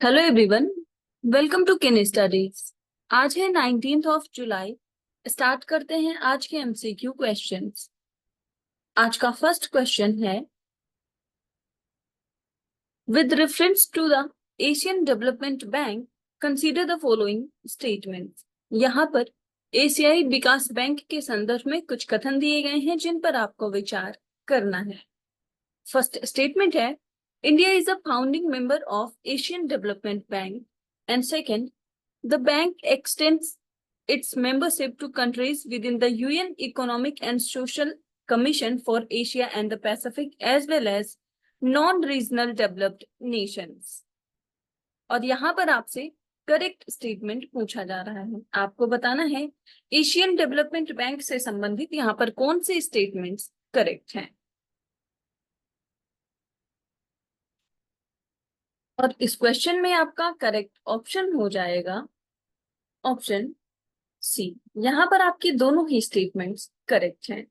Hello everyone, welcome to किन studies. आज है 19 जुलाई। स्टार्ट करते हैं आज के एमसीक्यू क्वेश्चंस। आज का फर्स्ट क्वेश्चन है, with reference to the Asian Development Bank consider the following statements. यहाँ पर एशियाई विकास बैंक के संदर्भ में कुछ कथन दिए गए हैं जिन पर आपको विचार करना है। फर्स्ट स्टेटमेंट है, India is a founding member of Asian Development Bank. And second, the bank extends its membership to countries within the UN Economic and Social Commission for Asia and the Pacific, as well as non-regional developed nations. और यहाँ पर आपसे correct statement पूछा जा रहा है। आपको बताना है एशियन डेवलपमेंट बैंक से संबंधित यहाँ पर कौन से स्टेटमेंट्स करेक्ट हैं। और इस क्वेश्चन में आपका करेक्ट ऑप्शन हो जाएगा ऑप्शन सी। यहाँ पर आपकी दोनों ही स्टेटमेंट्स करेक्ट हैं।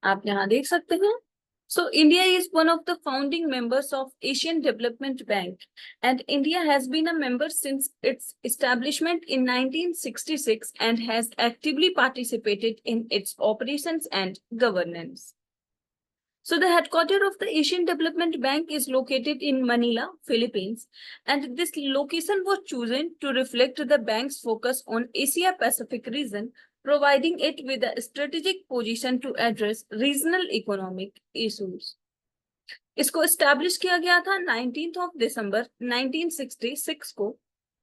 आप यहाँ देख सकते हैं। So India is one of the founding members of Asian Development Bank and India has been a member since its establishment in 1966 and has actively participated in its operations and governance. So the headquarters of the Asian Development Bank is located in Manila, Philippines, and this location was chosen to reflect the bank's focus on Asia Pacific region, providing it with a strategic position to address regional economic issues. इसको establish किया गया था 19 December 1966 को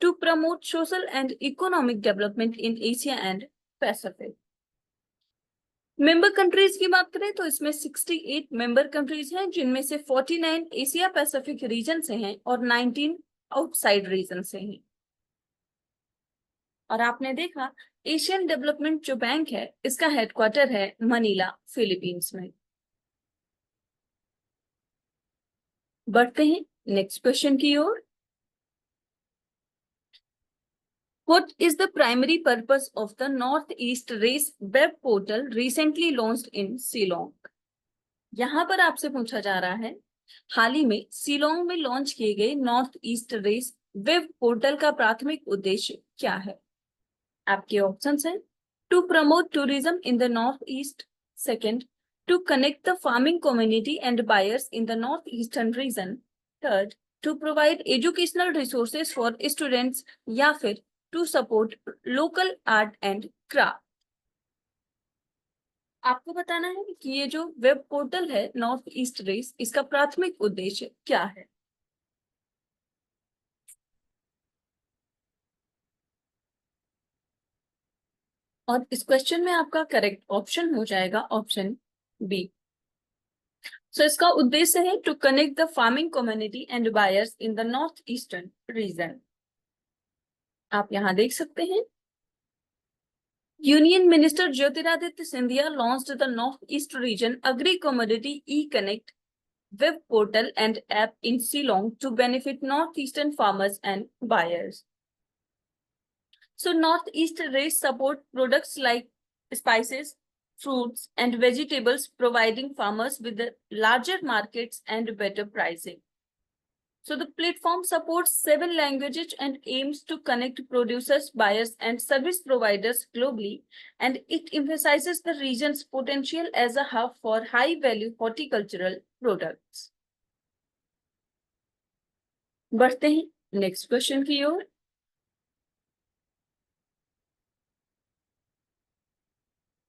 to promote social and economic development in Asia and Pacific. Member countries की बात करें तो इसमें 68 मेंबर कंट्रीज हैं, जिनमें से 49 एशिया पैसिफिक रीजन से हैं और 19 आउटसाइड रीजन से हैं। और आपने देखा एशियन डेवलपमेंट जो बैंक है इसका हेडक्वार्टर है मनीला, फिलीपींस में। बढ़ते हैं नेक्स्ट क्वेश्चन की ओर। What is the primary purpose of the Northeast Race web portal recently launched in Shillong? यहाँ पर आपसे पूछा जा रहा है, हाल ही में शिलोंग में लॉन्च किए गए North East race web portal का प्राथमिक उद्देश्य क्या है। आपके ऑप्शंस हैं, to promote tourism in the North East, second to connect the farming community and buyers in the north eastern region, third to provide educational resources for students, या फिर to support local art and craft. आपको बताना है कि ये जो web portal है North East race, इसका प्राथमिक उद्देश्य क्या है। और इस क्वेश्चन में आपका करेक्ट ऑप्शन हो जाएगा ऑप्शन बी। सो इसका उद्देश्य है to connect the farming community and buyers in the north eastern region. आप यहाँ देख सकते हैं, union minister Jyotiraditya Scindia launched the North East region agri commodity e connect web portal and app in Shillong to benefit northeastern farmers and buyers. So Northeast race support products like spices, fruits and vegetables, providing farmers with the larger markets and better pricing. So the platform supports 7 languages and aims to connect producers, buyers and service providers globally, and it emphasizes the region's potential as a hub for high-value horticultural products. बढ़ते हैं next question की ओर।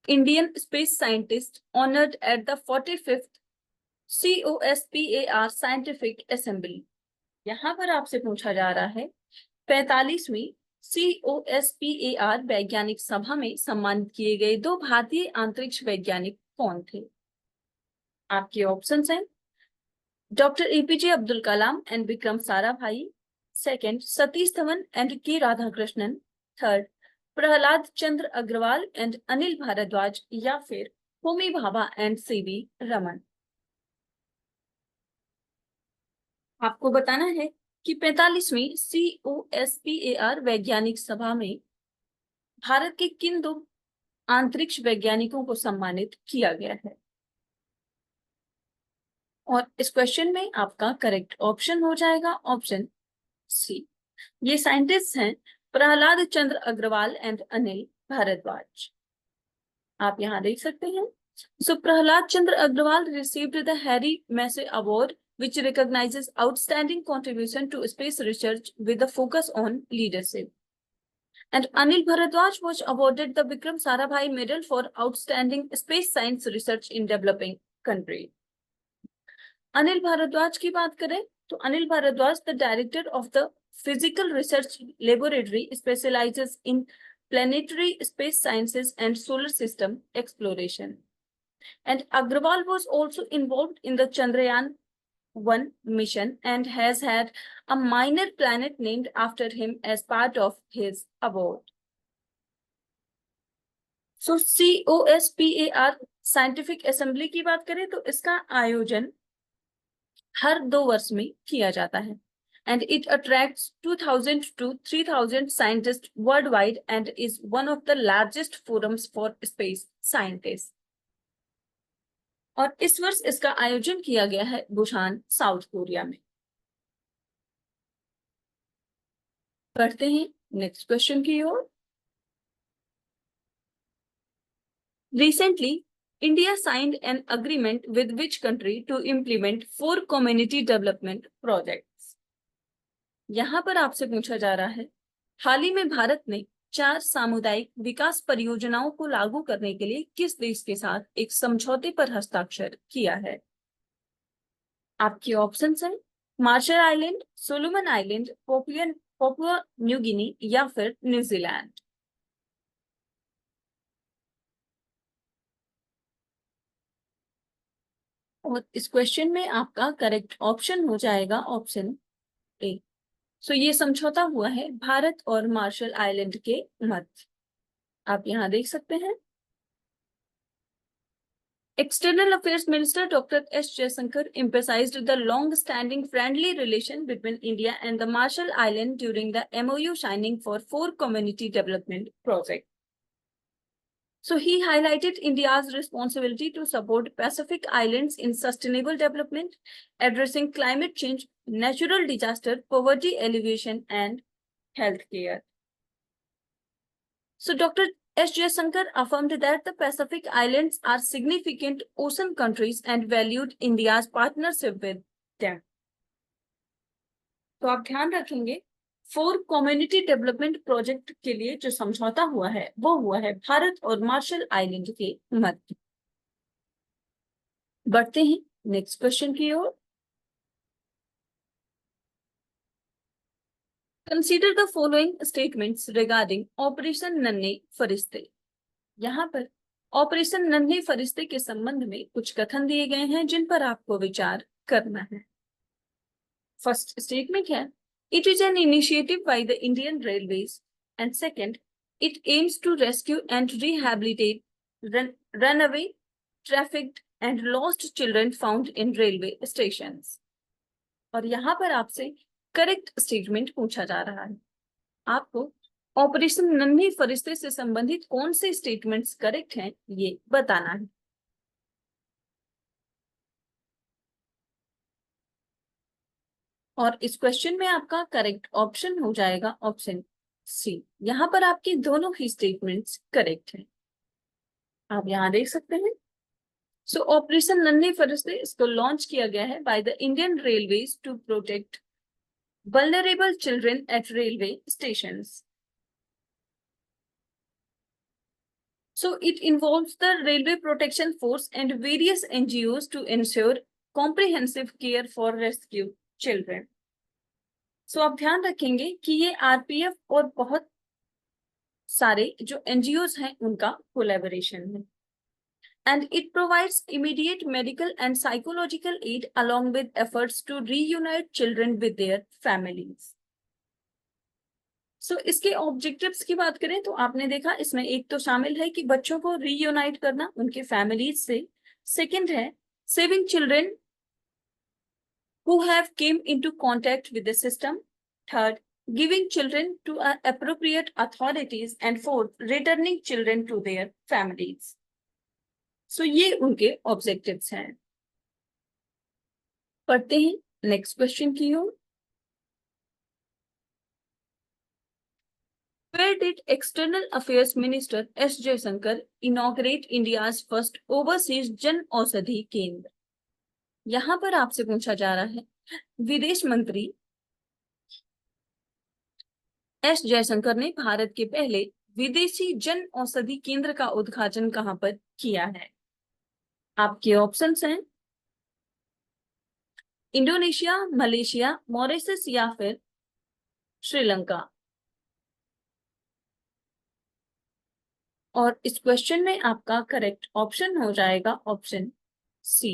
Indian space scientist honoured at the 45th COSPAR scientific assembly. यहाँ पर आपसे पूछा जा रहा है, 45वीं COSPAR वैज्ञानिक सभा में सम्मानित किए गए 2 भारतीय अंतरिक्ष वैज्ञानिक कौन थे। आपके ऑप्शंस हैं, doctor APJ Abdul Kalam and Vikram Sarabhai, second Satish Dhawan and K Radhakrishnan, third Prahlad Chandra Agarwal and Anil Bhardwaj, या फिर होमी भाभा एंड CV रमन। आपको बताना है कि 45वीं COSPAR वैज्ञानिक सभा में भारत के किन 2 अंतरिक्ष वैज्ञानिकों को सम्मानित किया गया है। और इस क्वेश्चन में आपका करेक्ट ऑप्शन हो जाएगा ऑप्शन सी। ये साइंटिस्ट हैं प्रहलाद चंद्र अग्रवाल एंड अनिल भारद्वाज। आप यहाँ देख सकते हैं। So Prahlad Chandra Agrawal received the Harry Massey Award, which recognizes outstanding contribution to space research with a focus on leadership. And Anil Bharadwaj was awarded the Vikram Sarabhai Medal for outstanding space science research in developing country. Anil Bhardwaj की बात करें तो Anil Bhardwaj the director of the Physical Research Laboratory specialises in planetary space sciences and solar system exploration. And Agrawal was also involved in the Chandrayaan-1 mission and has had a minor planet named after him as part of his award. So COSPAR scientific assembly की बात करें तो इसका आयोजन हर 2 वर्ष में किया जाता है and it attracts 2000 to 3000 scientists worldwide and is one of the largest forums for space scientists. और इस वर्ष इसका आयोजन किया गया है बुसान, साउथ कोरिया में। पढ़ते हैं नेक्स्ट क्वेश्चन की ओर। Recently, India signed an agreement with which country to implement 4 community development projects? यहाँ पर आपसे पूछा जा रहा है हाल ही में भारत ने 4 सामुदायिक विकास परियोजनाओं को लागू करने के लिए किस देश के साथ एक समझौते पर हस्ताक्षर किया है? आपके ऑप्शंस हैं Marshall Island, Solomon Island, Papua New Guinea या फिर न्यूजीलैंड। और इस क्वेश्चन में आपका करेक्ट ऑप्शन हो जाएगा ऑप्शन ए। सो ये समझौता हुआ है भारत और मार्शल आइलैंड के मध्य। आप यहाँ देख सकते हैं। External Affairs Minister Dr. S. Jaishankar emphasized the long-standing friendly relation between India and the Marshall Islands during the MOU signing for 4 community development projects. So he highlighted India's responsibility to support Pacific Islands in sustainable development, addressing climate change, natural disaster, poverty alleviation, and healthcare. So Dr. S. Jaishankar affirmed that the Pacific Islands are significant ocean countries and valued India's partnership with them. तो आप ध्यान रखेंगे 4 community development project के लिए जो समझौता हुआ है वो हुआ है भारत और मार्शल आइलैंड के मध्य। बढ़ते हैं नेक्स्ट क्वेश्चन की ओर। Consider the following statements regarding operation Nanhe Farishte. यहाँ पर ऑपरेशन नन्हे फरिश्ते के संबंध में कुछ कथन दिए गए हैं जिन पर आपको विचार करना है। फर्स्ट स्टेटमेंट है It is an initiative by the Indian Railways, and second, it aims to rescue and rehabilitate runaway, trafficked, and lost children found in railway stations. और यहाँ पर आपसे करेक्ट स्टेटमेंट पूछा जा रहा है। आपको ऑपरेशन नन्हे फरिश्ते से संबंधित कौन से स्टेटमेंट्स करेक्ट हैं ये बताना है। और इस क्वेश्चन में आपका करेक्ट ऑप्शन हो जाएगा ऑप्शन सी। यहाँ पर आपके दोनों ही स्टेटमेंट्स करेक्ट हैं। आप यहाँ देख सकते हैं। सो ऑपरेशन नन्हे फरिश्ते इसको लॉन्च किया गया है by the Indian Railways to protect vulnerable children at railway stations. So it involves the Railway Protection Force and various NGOs to ensure comprehensive care for rescued children. So आप ध्यान रखेंगे कि ये आरपीएफ और बहुत सारे जो एनजीओज हैं उनका कोलैबोरेशन है। And it provides immediate medical and psychological aid along with efforts to reunite children with their families. So इसके ऑब्जेक्टिव्स की बात करें तो आपने देखा इसमें एक तो शामिल है कि बच्चों को रीयूनाइट करना उनके फैमिलीज से। सेकंड है saving children who have came into contact with the system. Third, giving children to appropriate authorities. And fourth, returning children to their families. So ये उनके ऑब्जेक्टिव्स हैं। पढ़ते हैं नेक्स्ट क्वेश्चन की ओर। Where did External Affairs Minister S. Jaishankar inaugurate India's first overseas Jan Aushadhi केंद्र? यहाँ पर आपसे पूछा जा रहा है विदेश मंत्री एस जयशंकर ने भारत के पहले विदेशी जन औषधि केंद्र का उद्घाटन कहां पर किया है? आपके ऑप्शंस हैं इंडोनेशिया, मलेशिया, मॉरिशस या फिर श्रीलंका। और इस क्वेश्चन में आपका करेक्ट ऑप्शन हो जाएगा ऑप्शन सी।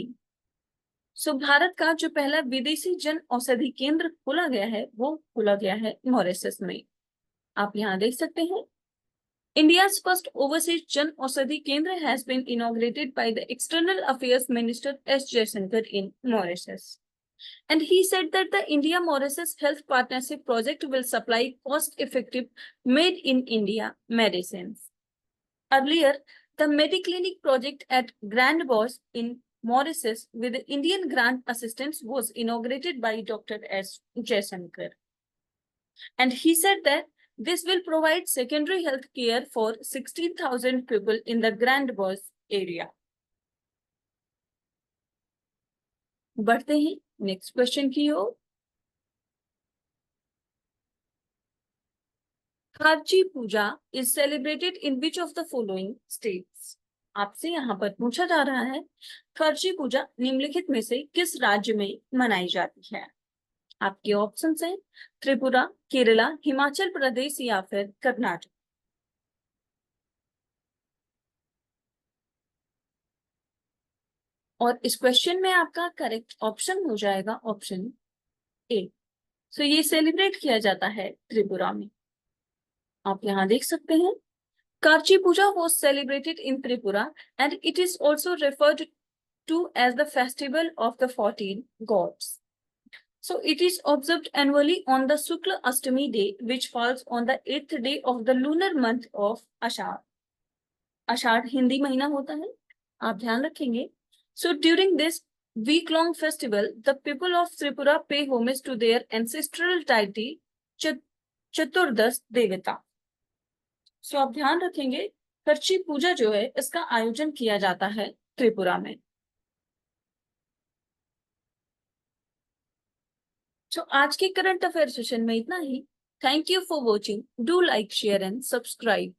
सो भारत का जो पहला विदेशी जन औषधि केंद्र खोला गया है वो खोला गया है मॉरिशस में। आप यहाँ देख सकते हैं India's first overseas Jan Aushadhi Kendra has been inaugurated by the External Affairs Minister S. Jaishankar in Mauritius. And he said that the India-Mauritius Health Partnership Project will supply cost-effective made in India medicines. Earlier, the Mediclinic project at Grand Boss in Mauritius with the Indian grant assistance was inaugurated by Dr. S. Jaishankar. And he said that this will provide secondary health care for 16,000 people in the Grand Boss area. बढ़ते हैं next question की ओर। Kharchi Puja is celebrated in which of the following states? आपसे यहाँ पर पूछा जा रहा है खारची पूजा निम्नलिखित में से किस राज्य में मनाई जाती है? आपके ऑप्शंस हैं त्रिपुरा, केरला, हिमाचल प्रदेश या फिर कर्नाटक। और इस क्वेश्चन में आपका करेक्ट ऑप्शन हो जाएगा ऑप्शन ए। सो ये सेलिब्रेट किया जाता है त्रिपुरा में। आप यहाँ देख सकते हैं Karchi Puja was celebrated in Tripura and it is also referred to as the festival of the 14 gods. So it is observed annually on the Shukla Ashtami day, which falls on the 8th day of the lunar month of Ashad. Ashad Hindi महीना होता है, आप ध्यान रखेंगे। So during this week-long festival, the people of Tripura pay homage to their ancestral deity चतुर्दश देवता। सो आप ध्यान रखेंगे करची पूजा जो है इसका आयोजन किया जाता है त्रिपुरा में। तो आज के करंट अफेयर सेशन में इतना ही। Thank you for watching. Do like, share and subscribe.